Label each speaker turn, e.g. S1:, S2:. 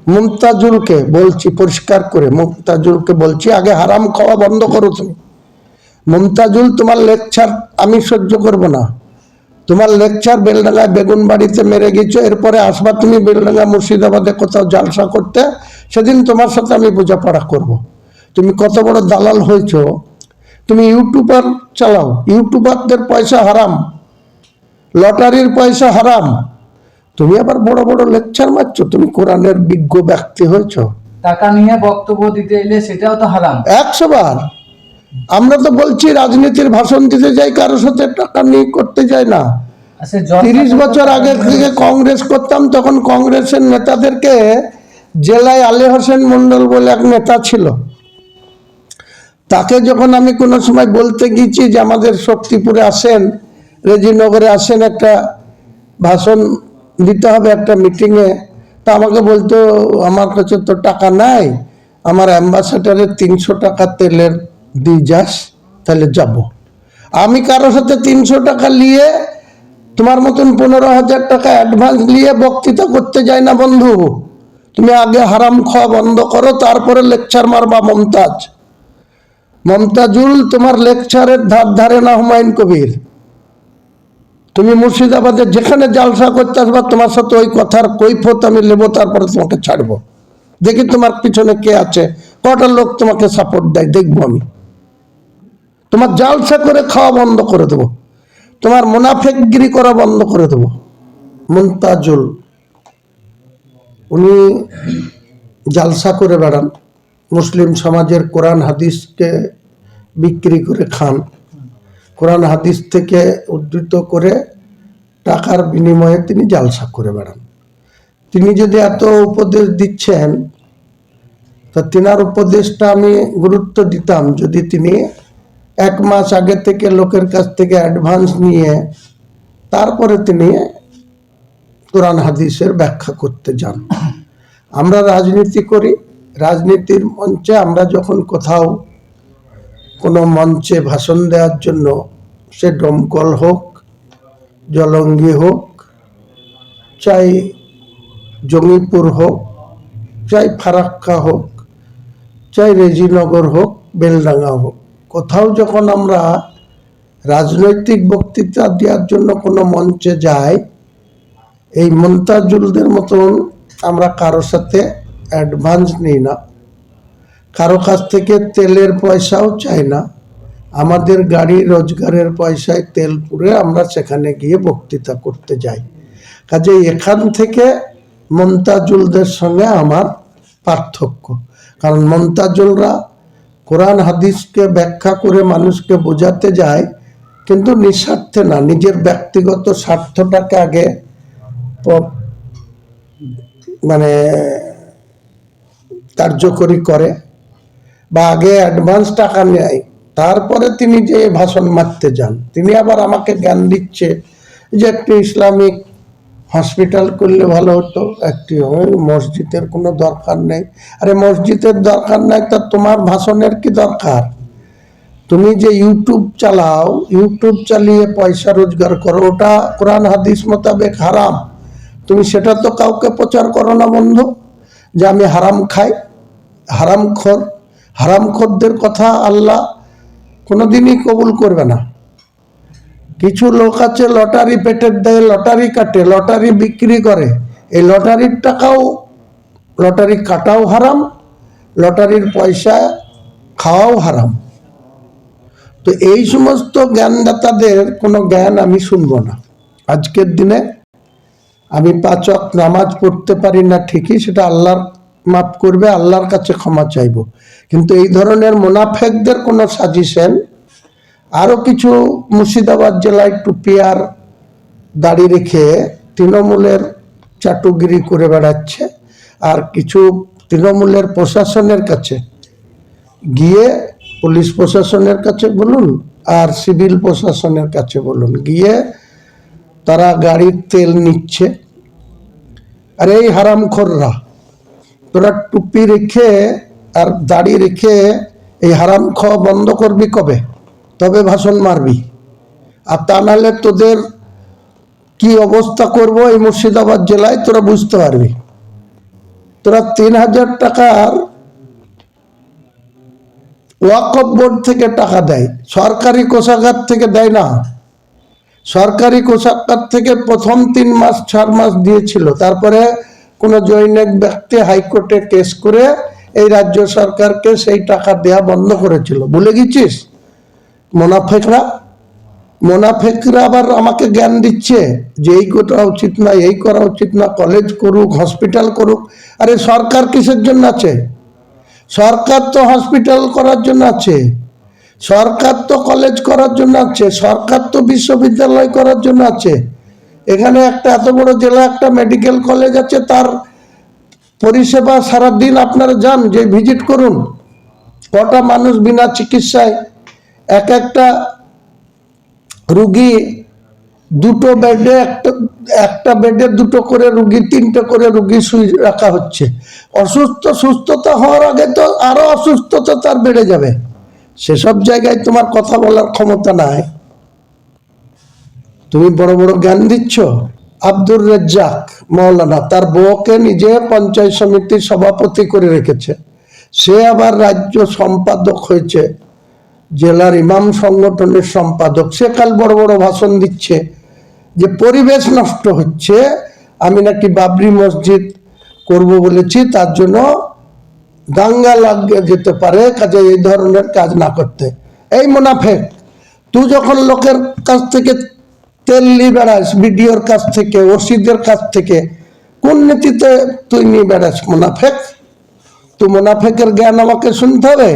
S1: মুমতাজুলকে বলছি পরিষ্কার করে, মুমতাজুলকে বলছি আগে হারাম খাওয়া বন্ধ করো তুমি। মুমতাজুল, তোমার লেকচার আমি সহ্য করব না। তোমার লেকচার বেলডাঙ্গায় বেগুন বাড়িতে মেরে গেছো, এরপরে আসবা তুমি বেলডাঙ্গা মুর্শিদাবাদে কোথাও জালসা করতে, সেদিন তোমার সাথে আমি বোঝাপড়া করব। তুমি কত বড় দালাল হয়েছো। তুমি ইউটিউবার চালাও, ইউটিউবারদের পয়সা হারাম, লটারির পয়সা হারাম, তুমি আবার বড় বড় লেকচার মারছো। তুমি কোরআনের বিজ্ঞ ব্যক্তি হয়েছো,
S2: টাকা নিয়ে বক্তব্য দিতে এলে সেটাও তো হারাম।
S1: 100 বার। আমরা তো বলছি রাজনীতির ভাষণ দিতে যাই, কারোর সাথে টাকা নিয়ে করতে যাই না। 30 বছর আগে থেকে কংগ্রেস করতাম, তখন কংগ্রেসের নেতাদেরকে জেলায় আলী হোসেন মন্ডল বলে এক নেতা ছিল, তাকে যখন আমি কোনো সময় বলতে গিয়েছি যে আমাদের শক্তিপুরে আসেন, রেজিনগরে আসেন, একটা ভাষণ দিতে হবে একটা মিটিংয়ে, তা আমাকে বলতো আমার কাছে তো টাকা নাই, আমার অ্যাম্বাসাডারের 300 টাকা তেলের দিয়ে যাস তাহলে যাব। আমি কারো সাথে 300 টাকা নিয়ে তোমার মতন 15,000 টাকা অ্যাডভান্স নিয়ে বক্তৃতা করতে যাই না বন্ধু। তুমি আগে হারাম খাওয়া বন্ধ করো, তারপরে লেকচার মারবা। মমতাজুল, তোমার লেকচারের ধার ধারে না হুমায়ুন কবির। তুমি মুর্শিদাবাদে যেখানে জালসা করতে আসবা, তোমার সাথে ওই কথার কৈফত আমি নেবো, তারপরে তোমাকে ছাড়বো। দেখি তোমার পিছনে কে আছে, কটা লোক তোমাকে সাপোর্ট দেয়, দেখবো আমি। তোমার জালসা করে খাওয়া বন্ধ করে দেবো, তোমার মুনাফেকগিরি করা বন্ধ করে দেবো। মুমতাজুল, উনি জালসা করে বেড়ান, মুসলিম সমাজের কোরআন হাদিসকে বিক্রি করে খান, কোরআন হাদিস থেকে উদ্ধৃত করে টাকার বিনিময়ে তিনি জালসা করে বেড়ান। তিনি যদি এত উপদেশ দিচ্ছেন, তা তিনার উপদেশটা আমি গুরুত্ব দিতাম যদি তিনি 1 মাস আগে থেকে লোকের কাছ থেকে অ্যাডভান্স নিয়ে তারপরে তিনি কোরআন হাদিসের ব্যাখ্যা করতে যান। আমরা রাজনীতি করি, রাজনীতির মঞ্চে আমরা যখন কোথাও কোনো মঞ্চে ভাষণ দেওয়ার জন্য, সে দমকল হোক, জলঙ্গি হোক, চাই জঙ্গিপুর হোক, চাই ফারাক্কা হোক, চাই রেজিনগর হোক, বেলডাঙ্গা হোক, কোথাও যখন আমরা রাজনৈতিক বক্তৃতা দেওয়ার জন্য কোনো মঞ্চে যাই, এই মুমতাজুলদের মতন আমরা কারোর সাথে অ্যাডভান্স নিই না, কারো কাছ থেকে তেলের পয়সাও চাই না। আমাদের গাড়ি রোজগারের পয়সায় তেল পুরে আমরা সেখানে গিয়ে বক্তৃতা করতে যাই। কাজে এখান থেকে মুমতাজুলদের সঙ্গে আমার পার্থক্য। কারণ মুমতাজুলরা কোরআন হাদিসকে ব্যাখ্যা করে মানুষকে বোঝাতে যায়, কিন্তু নিঃস্বার্থে না, নিজের ব্যক্তিগত স্বার্থটাকে আগে মানে কার্যকরী করে, বা আগে অ্যাডভান্স টাকা নেয়, তারপরে তিনি যে ভাষণ মারতে যান। তিনি আবার আমাকে জ্ঞান দিচ্ছে যে একটি ইসলামিক হসপিটাল করলে ভালো হতো, একটি মসজিদের কোনো দরকার নেই। আরে মসজিদের দরকার নাই, তা তোমার ভাষণের কি দরকার? তুমি যে ইউটিউব চালাও, ইউটিউব চালিয়ে পয়সা রোজগার করো, ওটা কোরআন হাদিস মোতাবেক হারাম। তুমি সেটা তো কাউকে প্রচার করো না বন্ধু, যে আমি হারাম খাই, হারামখোর। হারামখোরদের কথা আল্লাহ কোনোদিনই কবুল করবে না। কিছু লোক আছে লটারি পেটের দেয়, লটারি কাটে, লটারি বিক্রি করে, এই লটারির টাকাও, লটারি কাটাও হারাম, লটারির পয়সা খাওয়াও হারাম। তো এই সমস্ত জ্ঞানদাতাদের কোনো জ্ঞান আমি শুনবো না। আজকের দিনে আমি 5 ওয়াক্ত নামাজ পড়তে পারি না ঠিকই, সেটা আল্লাহর মাফ করবে, আল্লাহর কাছে ক্ষমা চাইব, কিন্তু এই ধরনের মুনাফেকদের কোনো সাজেশন। আরও কিছু মুর্শিদাবাদ জেলায় টুপি আর দাড়ি রেখে তৃণমূলের চাটুগিরি করে বেড়াচ্ছে, আর কিছু তৃণমূলের প্রশাসনের কাছে গিয়ে, পুলিশ প্রশাসনের কাছে বলুন আর সিভিল প্রশাসনের কাছে বলুন, গিয়ে তারা গাড়ির তেল নিচ্ছে। আর এই হারামখোররা, তোরা টুপি রেখে আর দাড়ি রেখে এই হারাম খাওয়া বন্ধ করবি কবে? তবে ভাষণ মারবি, আর তা নাহলে তোদের কি অবস্থা করব এই মুর্শিদাবাদ জেলায় তোরা বুঝতে পারবি। তোরা 3,000 টাকার ওয়াকফ বোর্ড থেকে টাকা দেয়, সরকারি কোষাগার থেকে দেয় না। সরকারি কোষাগার থেকে প্রথম 3 মাস 4 মাস দিয়েছিল, তারপরে কোনো জনৈক ব্যক্তি হাইকোর্টে কেস করে এই রাজ্য সরকারকে সেই টাকা দেয়া বন্ধ করেছিল। ভুলে গেছিস? মোনাফেকরা আবার আমাকে জ্ঞান দিচ্ছে যে এই করা উচিত না, এই করা উচিত না, কলেজ করুক, হসপিটাল করুক। আরে সরকার কিসের জন্য আছে? সরকার তো হসপিটাল করার জন্য আছে, সরকার তো কলেজ করার জন্য আছে, সরকার তো বিশ্ববিদ্যালয় করার জন্য আছে। এখানে একটা এত বড় জেলা একটা মেডিকেল কলেজ আছে, তার পরিষেবা সারাদিন আপনারা যান, যে ভিজিট করুন, কটা মানুষ বিনা চিকিৎসায়, একটা রুগী দুটো বেডে, একটা বেডে দুটো করে রুগী, 3টে করে রুগী শুয়ে রাখা হচ্ছে। সুস্থতা হওয়ার আগে তো আরো অসুস্থতা তার বেড়ে যাবে। সেসব জায়গায় তোমার কথা বলার ক্ষমতা নাই। তুমি বড় বড় জ্ঞান দিচ্ছ। আব্দুর রাজ্জাক মৌলানা তার বউকে নিজে পঞ্চায়েত সমিতির সভাপতি করে রেখেছে, সে আবার রাজ্য সম্পাদক হয়েছে, জেলার ইমাম সংগঠনের সম্পাদক। সে কাল বড় বড় ভাষণ দিচ্ছে যে পরিবেশ নষ্ট হচ্ছে, আমি নাকি বাবরি মসজিদ করব বলেছি, তার জন্য দাঙ্গা লাগিয়ে যেতে পারে, কাজে এই ধরনের কাজ না করতে। এই মুনাফেক, তুই যখন লোকের কাছ থেকে তেল নিয়ে বেড়াস, বিডিওর কাছ থেকে, ওসিদের কাছ থেকে, কোন নীতিতে তুই নিয়ে বেড়াস মুনাফেক? তুই মুনাফেকের জ্ঞান আমাকে শুনতে হবে।